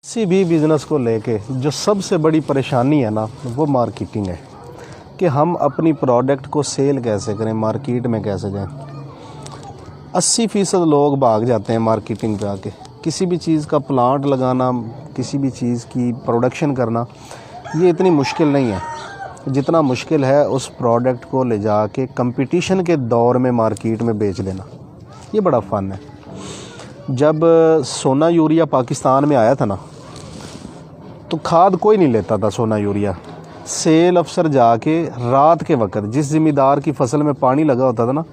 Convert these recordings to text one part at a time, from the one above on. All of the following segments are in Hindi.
किसी भी बिज़नेस को लेके जो सबसे बड़ी परेशानी है ना, वो मार्केटिंग है कि हम अपनी प्रोडक्ट को सेल कैसे करें, मार्केट में कैसे जाएं। 80% लोग भाग जाते हैं मार्केटिंग पे आके। किसी भी चीज़ का प्लांट लगाना, किसी भी चीज़ की प्रोडक्शन करना, ये इतनी मुश्किल नहीं है जितना मुश्किल है उस प्रोडक्ट को ले जाके कंपटीशन के दौर में मार्केट में बेच देना। ये बड़ा फ़न है। जब सोना यूरिया पाकिस्तान में आया था ना, तो खाद कोई नहीं लेता था सोना यूरिया। सेल अफसर जाके रात के वक्त जिस ज़िम्मेदार की फसल में पानी लगा होता था ना,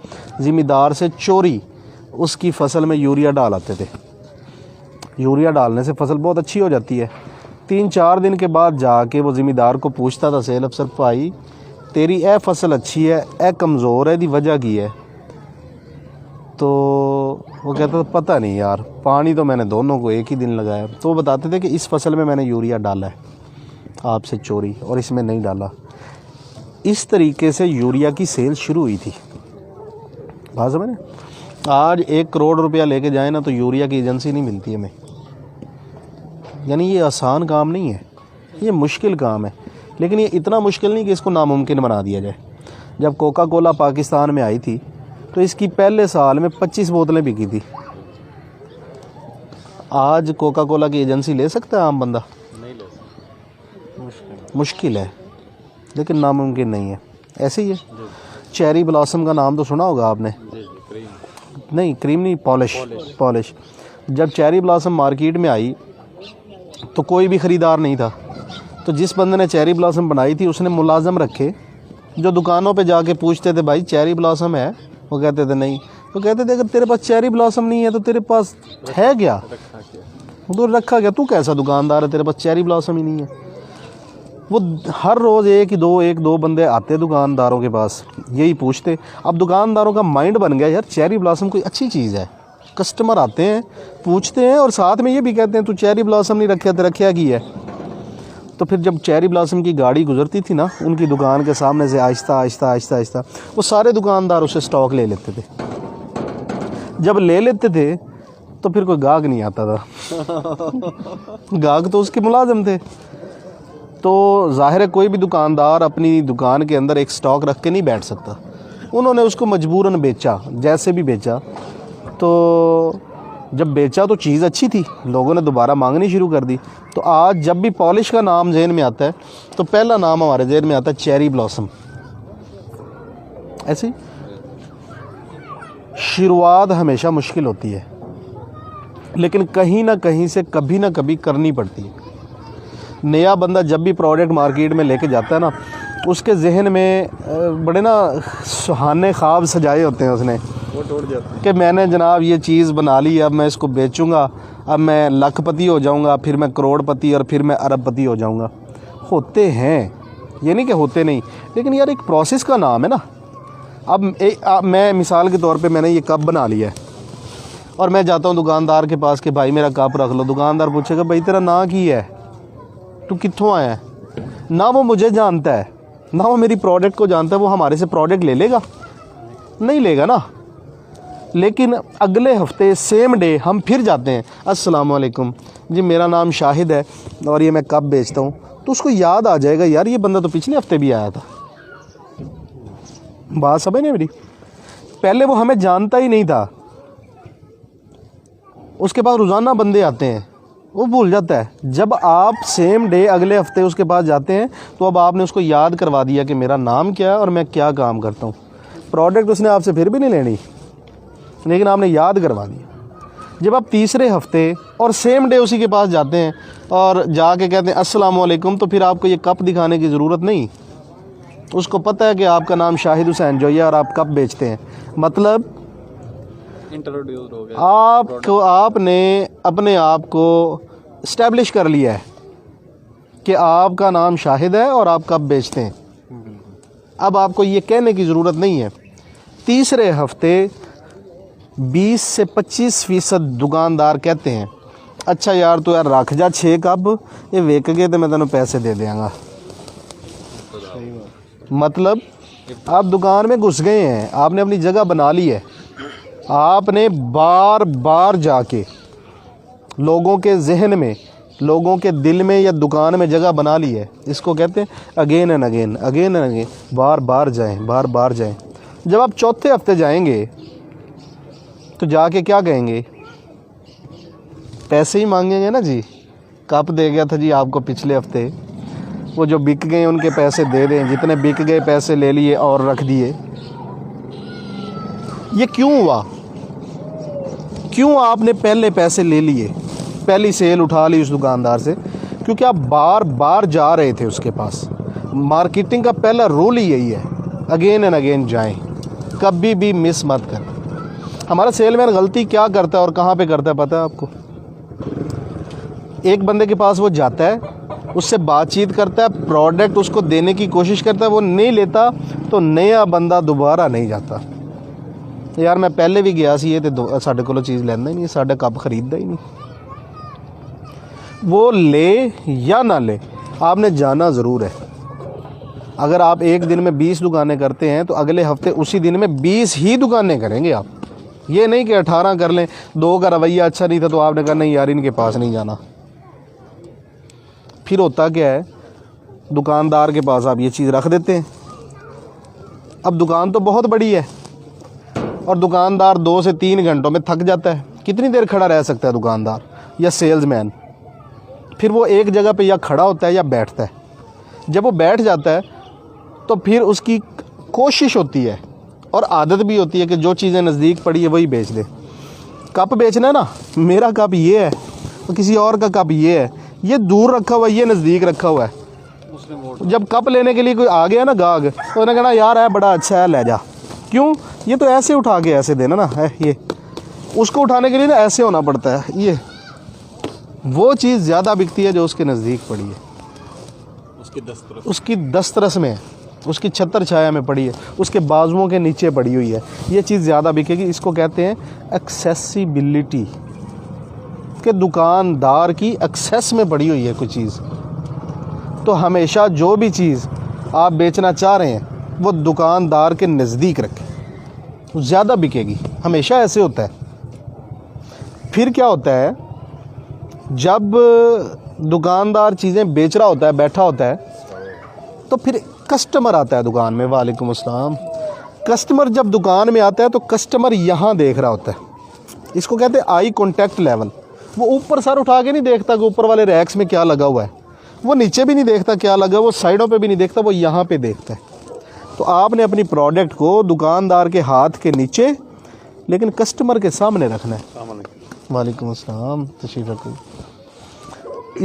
ज़िम्मेदार से चोरी उसकी फसल में यूरिया डाल आते थे। यूरिया डालने से फसल बहुत अच्छी हो जाती है। 3-4 दिन के बाद जाके वो ज़िम्मेदार को पूछता था सेल अफसर, भाई तेरी ए फसल अच्छी है, ए कमज़ोर है, दी वजह की है? तो वो कहता था पता नहीं यार, पानी तो मैंने दोनों को एक ही दिन लगाया। तो वो बताते थे कि इस फसल में मैंने यूरिया डाला है आपसे चोरी, और इसमें नहीं डाला। इस तरीके से यूरिया की सेल शुरू हुई थी। बात समझ में? आज 1 करोड़ रुपया लेके जाए ना, तो यूरिया की एजेंसी नहीं मिलती हमें। यानी ये आसान काम नहीं है, ये मुश्किल काम है। लेकिन ये इतना मुश्किल नहीं कि इसको नामुमकिन बना दिया जाए। जब कोका कोला पाकिस्तान में आई थी, तो इसकी पहले साल में 25 बोतलें बिकी थी। आज कोका कोला की एजेंसी ले सकता है आम बंदा? नहीं ले सकता, मुश्किल है, लेकिन नामुमकिन नहीं है। ऐसे ही है। चेरी ब्लॉसम का नाम तो सुना होगा आपने? नहीं, क्रीम नहीं, पॉलिश। जब चेरी ब्लॉसम मार्केट में आई तो कोई भी ख़रीदार नहीं था। तो जिस बंदे ने चेरी ब्लॉसम बनाई थी, उसने मुलाजम रखे जो दुकानों पे जाके पूछते थे, भाई चेरी ब्लॉसम है? वो कहते थे नहीं। तो कहते थे अगर तेरे पास चेरी ब्लॉसम नहीं है तो तेरे पास है क्या? तो रखा क्या? तू कैसा दुकानदार है, तेरे पास चेरी ब्लॉसम ही नहीं है? वो हर रोज़ एक दो बंदे आते दुकानदारों के पास, यही पूछते। अब दुकानदारों का माइंड बन गया, यार चेरी ब्लॉसम कोई अच्छी चीज़ है। कस्टमर आते हैं, पूछते हैं, और साथ में ये भी कहते हैं तू चेरी ब्लॉसम नहीं रखा, तो रखा की है? तो फिर जब चेरी ब्लॉसम की गाड़ी गुजरती थी ना उनकी दुकान के सामने से, आहिस्ता आहिस्ता वो सारे दुकानदार उसे स्टॉक ले लेते थे। जब ले लेते थे तो फिर कोई गाहक नहीं आता था। गाहक तो उसके मुलाजिम थे। तो जाहिर है कोई भी दुकानदार अपनी दुकान के अंदर एक स्टॉक रख के नहीं बैठ सकता। उन्होंने उसको मजबूरन बेचा, जैसे भी बेचा। तो जब बेचा तो चीज़ अच्छी थी, लोगों ने दोबारा मांगनी शुरू कर दी। तो आज जब भी पॉलिश का नाम जहन में आता है तो पहला नाम हमारे जहन में आता है चेरी ब्लॉसम। ऐसी शुरुआत हमेशा मुश्किल होती है, लेकिन कहीं ना कहीं से कभी ना कभी करनी पड़ती है। नया बंदा जब भी प्रोडक्ट मार्केट में लेके जाता है ना, उसके जहन में बड़े ना सुहाने ख्वाब सजाए होते हैं उसने, वो टूट जाते हैं कि मैंने जनाब ये चीज़ बना ली, अब मैं इसको बेचूंगा, अब मैं लाखपति हो जाऊंगा, फिर मैं करोड़पति, और फिर मैं अरबपति हो जाऊंगा। होते हैं, ये नहीं कि होते नहीं, लेकिन यार एक प्रोसेस का नाम है ना। अब मैं मिसाल के तौर पे मैंने ये कप बना लिया है और मैं जाता हूँ दुकानदार के पास कि भाई मेरा कप रख लो। दुकानदार पूछेगा भाई तेरा नाम की है, तू कित्थों आया है? ना वो मुझे जानता है, ना वो मेरी प्रोडक्ट को जानता है। वो हमारे से प्रोडक्ट ले लेगा? नहीं लेगा ना। लेकिन अगले हफ्ते सेम डे हम फिर जाते हैं, अस्सलाम वालेकुम जी, मेरा नाम शाहिद है और ये मैं कप बेचता हूँ। तो उसको याद आ जाएगा, यार ये बंदा तो पिछले हफ्ते भी आया था। बात समझ नहीं मेरी? पहले वो हमें जानता ही नहीं था, उसके पास रोज़ाना बंदे आते हैं, वो भूल जाता है। जब आप सेम डे अगले हफ्ते उसके पास जाते हैं तो अब आपने उसको याद करवा दिया कि मेरा नाम क्या है और मैं क्या काम करता हूँ। प्रोडक्ट उसने आपसे फिर भी नहीं लेनी, लेकिन आपने याद करवा दिया। जब आप तीसरे हफ्ते और सेम डे उसी के पास जाते हैं और जाके कहते हैं अस्सलाम वालेकुम, तो फिर आपको ये कप दिखाने की ज़रूरत नहीं। उसको पता है कि आपका नाम शाहिद हुसैन जोई है और आप कप बेचते हैं। मतलब इंट्रोड्यूस हो गया, आपने अपने आप को इस्टेब्लिश कर लिया है कि आपका नाम शाहिद है और आप कप बेचते हैं। अब आपको ये कहने की ज़रूरत नहीं है। तीसरे हफ्ते 20 से 25% दुकानदार कहते हैं अच्छा यार तो यार रख जा 6 कप, ये वेक गए तो मैं तेनों पैसे दे देंगा। मतलब आप दुकान में घुस गए हैं, आपने अपनी जगह बना ली है, आपने बार बार जाके लोगों के जहन में लोगों के दिल में या दुकान में जगह बना ली है। इसको कहते हैं again and again, again and again, बार बार जाएं, बार बार जाएं। जब आप चौथे हफ्ते जाएंगे तो जाके क्या कहेंगे? पैसे ही मांगेंगे ना जी। कप दे गया था जी आपको पिछले हफ्ते, वो जो बिक गए उनके पैसे दे दें, जितने बिक गए पैसे ले लिए और रख दिए। ये क्यों हुआ? क्यों आपने पहले पैसे ले लिए, पहली सेल उठा ली उस दुकानदार से? क्योंकि आप बार बार जा रहे थे उसके पास। मार्केटिंग का पहला रूल ही यही है, अगेन एंड अगेन जाएं, कभी भी मिस मत करें। हमारा सेलमैन गलती क्या करता है और कहाँ पे करता है पता है आपको? एक बंदे के पास वो जाता है, उससे बातचीत करता है, प्रोडक्ट उसको देने की कोशिश करता है, वो नहीं लेता तो नया बंदा दोबारा नहीं जाता। यार मैं पहले भी गया सी, ये तो साढ़े को चीज़ लेना ही नहीं, साढ़े कप खरीदता ही नहीं। वो ले या ना ले, आपने जाना ज़रूर है। अगर आप एक दिन में 20 दुकानें करते हैं तो अगले हफ्ते उसी दिन में 20 ही दुकानें करेंगे आप। ये नहीं कि 18 कर लें, 2 का रवैया अच्छा नहीं था तो आपने कहा नहीं यार इनके पास नहीं जाना। फिर होता क्या है, दुकानदार के पास आप ये चीज़ रख देते हैं। अब दुकान तो बहुत बड़ी है और दुकानदार 2 से 3 घंटों में थक जाता है। कितनी देर खड़ा रह सकता है दुकानदार या सेल्समैन? फिर वो एक जगह पे या खड़ा होता है या बैठता है। जब वो बैठ जाता है तो फिर उसकी कोशिश होती है और आदत भी होती है कि जो चीज़ें नज़दीक पड़ी है वही बेच दे। कप बेचना है ना, मेरा कप ये है तो किसी और का कप ये है, ये दूर रखा हुआ है, ये नज़दीक रखा हुआ है। जब कप लेने के लिए कोई आ गया ना गाहक, तो उन्हें कहना यार है बड़ा अच्छा है ले जा। क्यों? ये तो ऐसे उठा के ऐसे देना ना है, ये उसको उठाने के लिए ना ऐसे होना पड़ता है। ये वो चीज़ ज़्यादा बिकती है जो उसके नज़दीक पड़ी है, उसकी दस्तरस में है, उसकी छतर छाया में पड़ी है, उसके बाजुओं के नीचे पड़ी हुई है। ये चीज़ ज़्यादा बिकेगी। इसको कहते हैं एक्सेसिबिलिटी, कि दुकानदार की एक्सेस में पड़ी हुई है कोई चीज़। तो हमेशा जो भी चीज़ आप बेचना चाह रहे हैं वो दुकानदार के नज़दीक रखें, ज़्यादा बिकेगी। हमेशा ऐसे होता है। फिर क्या होता है, जब दुकानदार चीज़ें बेच रहा होता है, बैठा होता है, तो फिर कस्टमर आता है दुकान में। वालेकुम अस्सलाम। कस्टमर जब दुकान में आता है तो कस्टमर यहाँ देख रहा होता है। इसको कहते हैं आई कॉन्टैक्ट लेवल। वो ऊपर सर उठा के नहीं देखता कि ऊपर वाले रैक्स में क्या लगा हुआ है, वो नीचे भी नहीं देखता क्या लगा, वो साइडों पे भी नहीं देखता, वो यहाँ पे देखता है। तो आपने अपनी प्रोडक्ट को दुकानदार के हाथ के नीचे लेकिन कस्टमर के सामने रखना है। वालेकुम अस्सलाम, तशरीफ़ रखिए।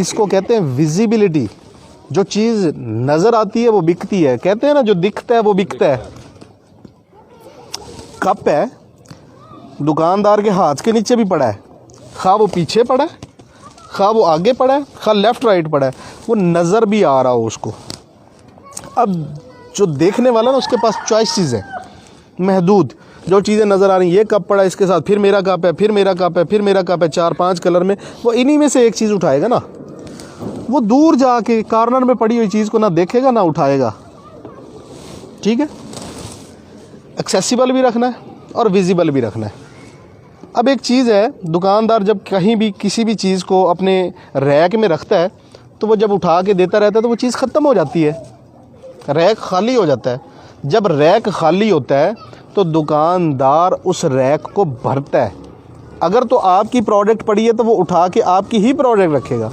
इसको कहते हैं विजिबिलिटी। जो चीज़ नज़र आती है वो बिकती है। कहते हैं ना जो दिखता है वो बिकता है। कप है, दुकानदार के हाथ के नीचे भी पड़ा है, खा वो पीछे पड़ा है, खा वो आगे पड़ा है, खा लेफ़्ट राइट पड़ा है, वो नज़र भी आ रहा हो उसको। अब जो देखने वाला ना उसके पास चॉइसेस है महदूद। जो चीज़ें नज़र आ रही, ये कप पड़ा है इसके साथ, फिर मेरा कप है, फिर मेरा कप है, फिर मेरा कप है, 4-5 कलर में, वो इन्हीं में से एक चीज़ उठाएगा ना। वो दूर जाके कॉर्नर में पड़ी हुई चीज़ को ना देखेगा ना उठाएगा। ठीक है, एक्सेसिबल भी रखना है और विजिबल भी रखना है। अब एक चीज़ है, दुकानदार जब कहीं भी किसी भी चीज़ को अपने रैक में रखता है तो वो जब उठा के देता रहता है तो वो चीज़ ख़त्म हो जाती है, रैक खाली हो जाता है। जब रैक खाली होता है तो दुकानदार उस रैक को भरता है। अगर तो आपकी प्रोडक्ट पड़ी है तो वो उठा के आपकी ही प्रोडक्ट रखेगा,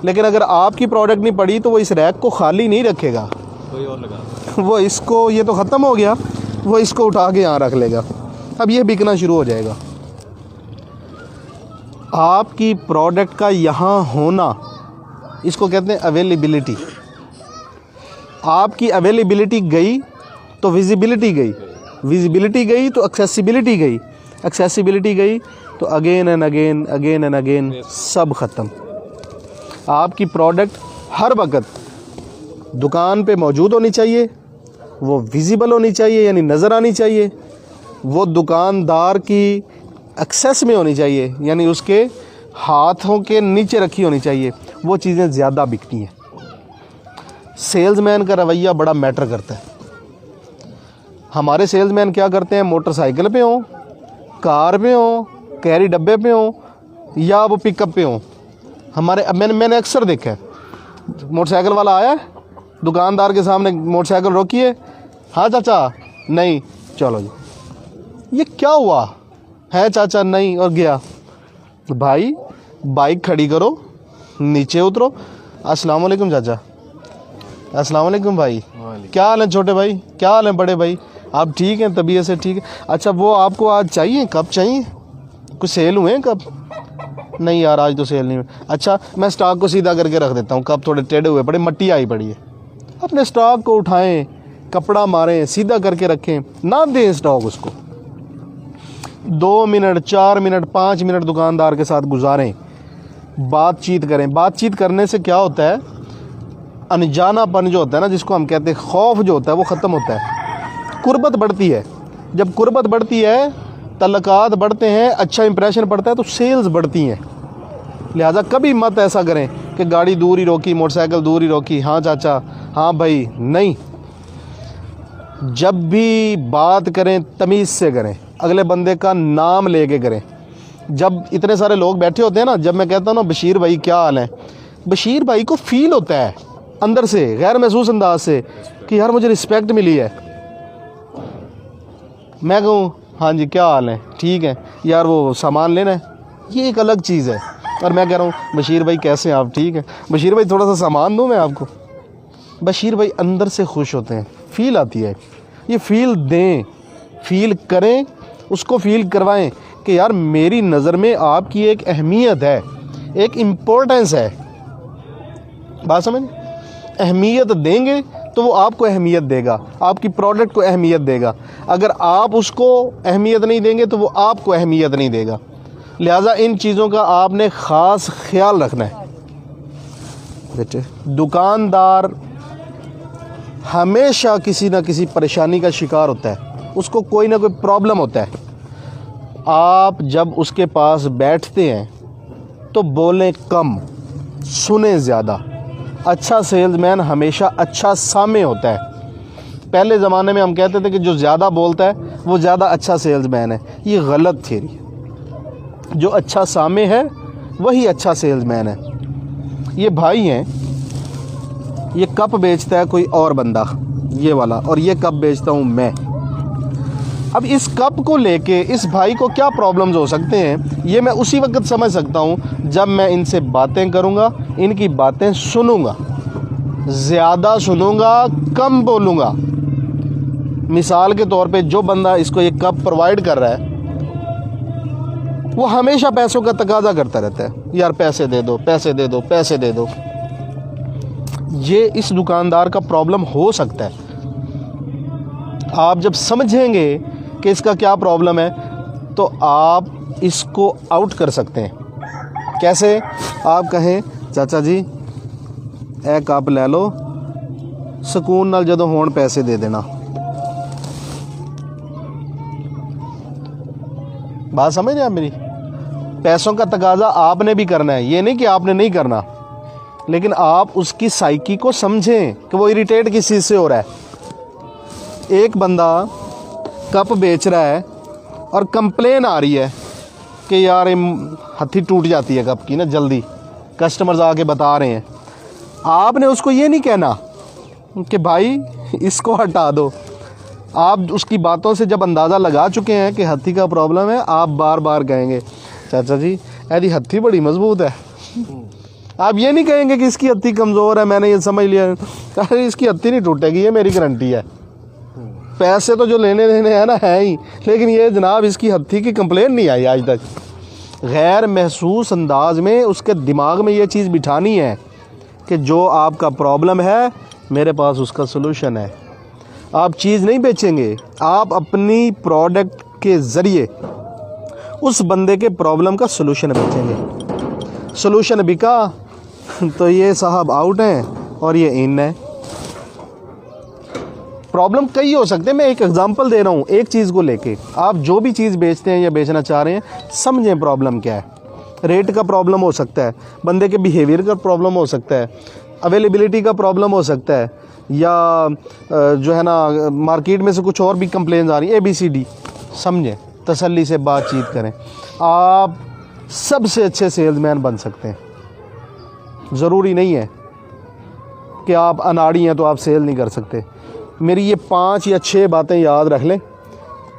लेकिन अगर आपकी प्रोडक्ट नहीं पड़ी तो वो इस रैक को खाली नहीं रखेगा, कोई और लगा वो इसको, ये तो ख़त्म हो गया, वो इसको उठा के यहाँ रख लेगा। अब ये बिकना शुरू हो जाएगा। आपकी प्रोडक्ट का यहाँ होना, इसको कहते हैं अवेलेबिलिटी। आपकी अवेलेबिलिटी गई तो विजिबिलिटी गई, विजिबिलिटी गई तो एक्सेसिबिलिटी गई, एक्सेसिबिलिटी गई तो again and again, again and again सब ख़त्म। आपकी प्रोडक्ट हर वक्त दुकान पे मौजूद होनी चाहिए, वो विजिबल होनी चाहिए यानी नज़र आनी चाहिए, वो दुकानदार की एक्सेस में होनी चाहिए यानी उसके हाथों के नीचे रखी होनी चाहिए। वो चीज़ें ज़्यादा बिकती हैं। सेल्समैन का रवैया बड़ा मैटर करता है। हमारे सेल्समैन क्या करते हैं, मोटरसाइकिल पे हों, कार पे हों, कैरी डब्बे पे हों या वो पिकअप पे हों, हमारे मैंने अक्सर देखा है, मोटरसाइकिल वाला आया दुकानदार के सामने, मोटरसाइकिल रोकी है, हाँ चाचा नहीं, चलो जी, ये क्या हुआ है चाचा, नहीं, और गया। भाई बाइक खड़ी करो, नीचे उतरो, अस्सलाम वालेकुम चाचा, अस्सलाम वालेकुम भाई, क्या हाल है छोटे भाई, क्या हाल है बड़े भाई, आप ठीक हैं, तबीयत से ठीक है, अच्छा वो आपको आज चाहिए, कब चाहिए, कुछ सेल हुए हैं कब, नहीं यार आज तो सेल नहीं हुए, अच्छा मैं स्टॉक को सीधा करके रख देता हूँ, कब थोड़े टेढ़े हुए पड़े, मट्टी आई पड़ी है, अपने स्टॉक को उठाएं, कपड़ा मारें, सीधा करके रखें, ना दें स्टॉक उसको। 2 मिनट 4 मिनट 5 मिनट दुकानदार के साथ गुजारें, बातचीत करें। बातचीत करने से क्या होता है, अनजानापन जो होता है ना, जिसको हम कहते हैं खौफ जो होता है, वो ख़त्म होता है, कुर्बत बढ़ती है। जब कुर्बत बढ़ती है, तल्लुकात बढ़ते हैं, अच्छा इंप्रेशन पड़ता है, तो सेल्स बढ़ती हैं। लिहाजा कभी मत ऐसा करें कि गाड़ी दूर ही रोकी, मोटरसाइकिल दूर ही रोकी, हाँ चाचा, हाँ भाई, नहीं। जब भी बात करें तमीज़ से करें, अगले बंदे का नाम लेके करें। जब इतने सारे लोग बैठे होते हैं ना, जब मैं कहता हूँ ना बशीर भाई क्या हाल है, बशीर भाई को फील होता है अंदर से, गैर महसूस अंदाज से, कि यार मुझे रिस्पेक्ट मिली है। मैं कहूँ हाँ जी क्या हाल है, ठीक है यार, वो सामान लेना है, ये एक अलग चीज़ है। और मैं कह रहा हूँ बशीर भाई कैसे हैं आप, ठीक है बशीर भाई, थोड़ा सा सामान दूँ मैं आपको। बशीर भाई अंदर से खुश होते हैं, फील आती है। ये फील दें, फील करें, उसको फील करवाएं कि यार मेरी नज़र में आपकी एक अहमियत है, एक इम्पोर्टेंस है। बात समझ, अहमियत देंगे तो वो आपको अहमियत देगा, आपकी प्रोडक्ट को अहमियत देगा। अगर आप उसको अहमियत नहीं देंगे तो वो आपको अहमियत नहीं देगा। लिहाजा इन चीज़ों का आपने ख़ास ख्याल रखना है बेटे। दुकानदार हमेशा किसी न किसी परेशानी का शिकार होता है, उसको कोई ना कोई प्रॉब्लम होता है। आप जब उसके पास बैठते हैं तो बोलें कम, सुने ज़्यादा। अच्छा सेल्समैन हमेशा अच्छा सामे होता है। पहले ज़माने में हम कहते थे कि जो ज़्यादा बोलता है वो ज़्यादा अच्छा सेल्समैन है। ये गलत थ्योरी है। जो अच्छा सामे है वही अच्छा सेल्समैन है। ये भाई हैं, ये कप बेचता है कोई और बंदा, ये वाला, और ये कप बेचता हूँ मैं। अब इस कप को लेके इस भाई को क्या प्रॉब्लम्स हो सकते हैं, ये मैं उसी वक्त समझ सकता हूँ जब मैं इनसे बातें करूँगा, इनकी बातें सुनूँगा, ज़्यादा सुनूँगा, कम बोलूँगा। मिसाल के तौर पे जो बंदा इसको ये कप प्रोवाइड कर रहा है वो हमेशा पैसों का तकाजा करता रहता है, यार पैसे दे दो, पैसे दे दो, पैसे दे दो। ये इस दुकानदार का प्रॉब्लम हो सकता है। आप जब समझेंगे कि इसका क्या प्रॉब्लम है तो आप इसको आउट कर सकते हैं। कैसे? आप कहें चाचा जी ए कप ले लो, सुकून नाल जदों होण पैसे दे देना। बात समझ रहे हैं आप मेरी? पैसों का तकाजा आपने भी करना है, ये नहीं कि आपने नहीं करना, लेकिन आप उसकी साइकी को समझें कि वो इरिटेट किस चीज़ से हो रहा है। एक बंदा कप बेच रहा है और कंप्लेन आ रही है कि यार हथी टूट जाती है कप की ना जल्दी, कस्टमर्स आके बता रहे हैं। आपने उसको ये नहीं कहना कि भाई इसको हटा दो। आप उसकी बातों से जब अंदाज़ा लगा चुके हैं कि हथी का प्रॉब्लम है, आप बार बार कहेंगे चाचा जी ऐसी हथी बड़ी मजबूत है। आप ये नहीं कहेंगे कि इसकी हथी कमज़ोर है, मैंने ये समझ लिया, अरे इसकी हथी नहीं टूटेगी, ये मेरी गारंटी है। पैसे तो जो लेने देने हैं ना है ही, लेकिन ये जनाब इसकी हथी की कंप्लेन नहीं आई आज तक। गैर महसूस अंदाज में उसके दिमाग में ये चीज़ बिठानी है कि जो आपका प्रॉब्लम है मेरे पास उसका सलूशन है। आप चीज़ नहीं बेचेंगे, आप अपनी प्रोडक्ट के ज़रिए उस बंदे के प्रॉब्लम का सलूशन बेचेंगे। सलूशन बिका तो ये साहब आउट हैं और ये इन है। प्रॉब्लम कई हो सकते हैं, मैं एक एग्जांपल दे रहा हूँ एक चीज़ को लेके। आप जो भी चीज़ बेचते हैं या बेचना चाह रहे हैं, समझें प्रॉब्लम क्या है। रेट का प्रॉब्लम हो सकता है, बंदे के बिहेवियर का प्रॉब्लम हो सकता है, अवेलेबिलिटी का प्रॉब्लम हो सकता है, या जो है ना मार्केट में से कुछ और भी कंप्लेंट्स आ रही हैं। ABCD समझें, तसल्ली से बातचीत करें, आप सबसे अच्छे सेल्समैन बन सकते हैं। ज़रूरी नहीं है कि आप अनाड़ी हैं तो आप सेल नहीं कर सकते। मेरी ये 5 या 6 बातें याद रख लें,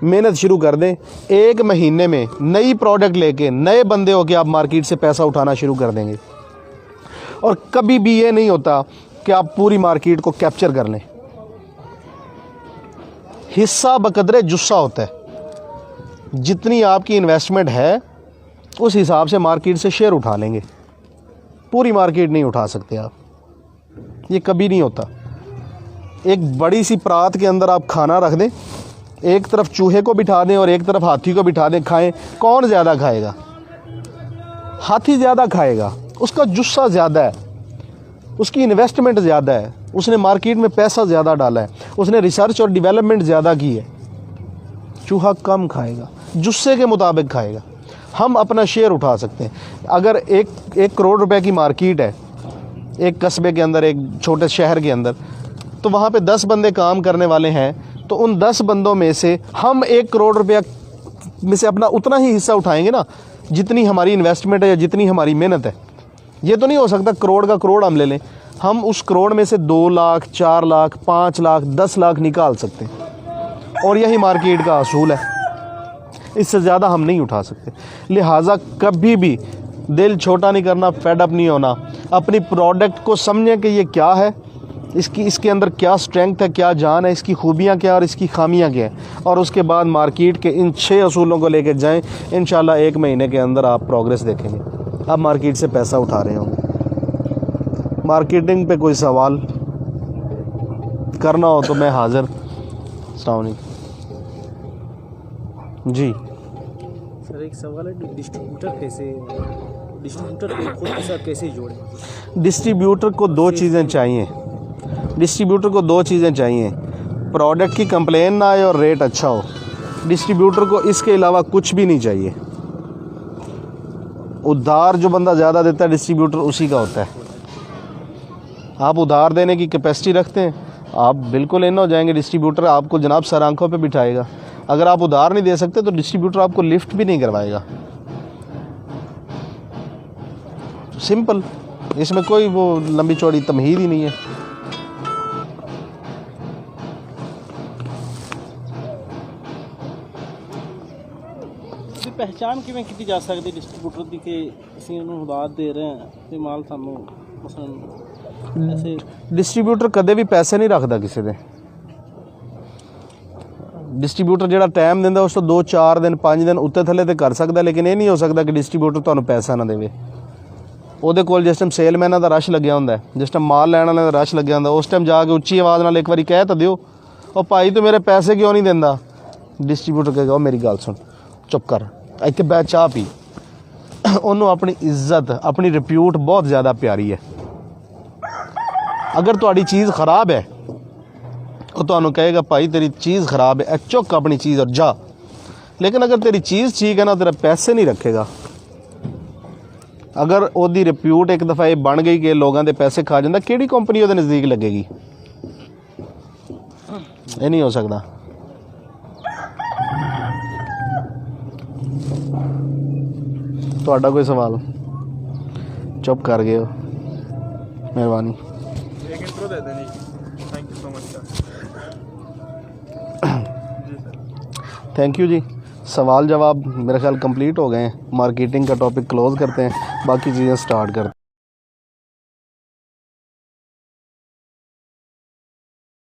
मेहनत शुरू कर दें, 1 महीने में नई प्रोडक्ट लेके नए बंदे हो के आप मार्केट से पैसा उठाना शुरू कर देंगे। और कभी भी ये नहीं होता कि आप पूरी मार्केट को कैप्चर कर लें। हिस्सा बकदरे जुस्सा होता है। जितनी आपकी इन्वेस्टमेंट है उस हिसाब से मार्केट से शेयर उठा लेंगे। पूरी मार्केट नहीं उठा सकते आप, ये कभी नहीं होता। एक बड़ी सी परात के अंदर आप खाना रख दें, एक तरफ चूहे को बिठा दें और एक तरफ हाथी को बिठा दें, खाएं, कौन ज़्यादा खाएगा? हाथी ज़्यादा खाएगा, उसका जुस्सा ज़्यादा है, उसकी इन्वेस्टमेंट ज़्यादा है, उसने मार्केट में पैसा ज़्यादा डाला है, उसने रिसर्च और डेवलपमेंट ज़्यादा की है। चूहा कम खाएगा, जुस्से के मुताबिक खाएगा। हम अपना शेयर उठा सकते हैं। अगर 1 करोड़ रुपए की मार्केट है एक कस्बे के अंदर, एक छोटे शहर के अंदर, तो वहाँ पे 10 बंदे काम करने वाले हैं, तो उन 10 बंदों में से हम 1 करोड़ रुपया में से अपना उतना ही हिस्सा उठाएंगे ना जितनी हमारी इन्वेस्टमेंट है या जितनी हमारी मेहनत है। ये तो नहीं हो सकता करोड़ का करोड़ हम ले लें। हम उस करोड़ में से 2 लाख, 4 लाख, 5 लाख, 10 लाख निकाल सकते हैं, और यही मार्केट का असूल है। इससे ज़्यादा हम नहीं उठा सकते। लिहाजा कभी भी दिल छोटा नहीं करना, फेड अप नहीं होना। अपनी प्रोडक्ट को समझें कि ये क्या है, इसके अंदर क्या स्ट्रेंथ है, क्या जान है, इसकी खूबियाँ क्या और इसकी खामियाँ क्या हैं, और उसके बाद मार्केट के इन 6 असूलों को लेकर जाएं। इंशाल्लाह 1 महीने के अंदर आप प्रोग्रेस देखेंगे। आप मार्केट से पैसा उठा रहे होंगे। मार्केटिंग पे कोई सवाल करना हो तो मैं हाज़िर। अस्सलाम वालेकुम जी। सर एक सवाल है, डिस्ट्रीब्यूटर को खुद के साथ कैसे जोड़ें? डिस्ट्रीब्यूटर को 2 चीज़ें चाहिए। डिस्ट्रीब्यूटर को 2 चीज़ें चाहिए, प्रोडक्ट की कंप्लेन ना आए और रेट अच्छा हो। डिस्ट्रीब्यूटर को इसके अलावा कुछ भी नहीं चाहिए। उधार जो बंदा ज़्यादा देता है डिस्ट्रीब्यूटर उसी का होता है। आप उधार देने की कैपेसिटी रखते हैं, आप बिल्कुल इन हो जाएंगे। डिस्ट्रीब्यूटर आपको जनाब सर आंखों पे बिठाएगा। अगर आप उधार नहीं दे सकते तो डिस्ट्रीब्यूटर आपको लिफ्ट भी नहीं करवाएगा। सिंपल, इसमें कोई वो लंबी चौड़ी तमहीद ही नहीं है। पहचान किवें की जा सकती डिस्ट्रीब्यूटर की कि ਅਸੀਂ ਉਹਨੂੰ ਉਧਾਰ ਦੇ ਰਹੇ ਹਾਂ ਤੇ ਮਾਲ ਸਾਨੂੰ ਮਸਲਨ ऐसे? डिस्ट्रीब्यूटर कदे भी पैसे नहीं रखता किसी दे। डिस्ट्रीब्यूटर ਜਿਹੜਾ ਟਾਈਮ ਦਿੰਦਾ ਉਸ ਤੋਂ 2-4 ਦਿਨ 5 ਦਿਨ ਉੱਤੇ ਥੱਲੇ ਤੇ ਕਰ ਸਕਦਾ, ਲੇਕਿਨ ਇਹ ਨਹੀਂ ਹੋ ਸਕਦਾ ਕਿ ਡਿਸਟ੍ਰੀਬਿਊਟਰ ਤੁਹਾਨੂੰ ਪੈਸਾ ਨਾ ਦੇਵੇ। ਉਹਦੇ ਕੋਲ ਜਿਸ ਟਾਈਮ ਸੇਲਮੈਨਾਂ ਦਾ ਰਸ਼ ਲੱਗਿਆ ਹੁੰਦਾ, ਜਿਸ ਟਾਈਮ ਮਾਲ ਲੈਣ ਵਾਲਿਆਂ ਦਾ ਰਸ਼ ਲੱਗਿਆ ਹੁੰਦਾ, ਉਸ ਟਾਈਮ ਜਾ ਕੇ ਉੱਚੀ ਆਵਾਜ਼ ਨਾਲ ਇੱਕ ਵਾਰੀ ਕਹਿ ਤਾਂ ਦਿਓ, ਉਹ ਭਾਈ ਤੂੰ ਮੇਰੇ ਪੈਸੇ ਕਿਉਂ ਨਹੀਂ ਦਿੰਦਾ? ਡਿਸਟ੍ਰੀਬਿਊਟਰ ਕਹੇਗਾ ਉਹ ਮੇਰੀ ਗੱਲ ਸੁਣ, ਚੁੱਪ ਕਰ, ਇੱਥੇ ਬੈ ਚਾਹ ਪੀ। ਉਹਨੂੰ ਆਪਣੀ ਇੱਜ਼ਤ, ਆਪਣੀ ਰਿਪਿਊਟ ਬਹੁਤ ਜ਼ਿਆਦਾ ਪਿਆਰੀ ਹੈ। अगर तुहाड़ी चीज़ ख़राब है वो तुहानू कहेगा भाई तेरी चीज़ ख़राब है, चुक अपनी चीज़ और जा। लेकिन अगर तेरी चीज़ ठीक है ना, तेरा पैसे नहीं रखेगा। अगर ओदी रिप्यूट एक दफ़ा ये बन गई कि लोगों के पैसे खा जाता, किहड़ी कंपनी वो नज़दीक लगेगी? ये नहीं हो सकता। तुहाडा कोई सवाल? चुप कर गए हो, मेहरबानी। दे देनी। Thank you so much sir. जी सर, थैंक यू जी। सवाल जवाब मेरा ख्याल कंप्लीट हो गए हैं। मार्केटिंग का टॉपिक क्लोज़ करते हैं, बाकी चीज़ें स्टार्ट करते हैं।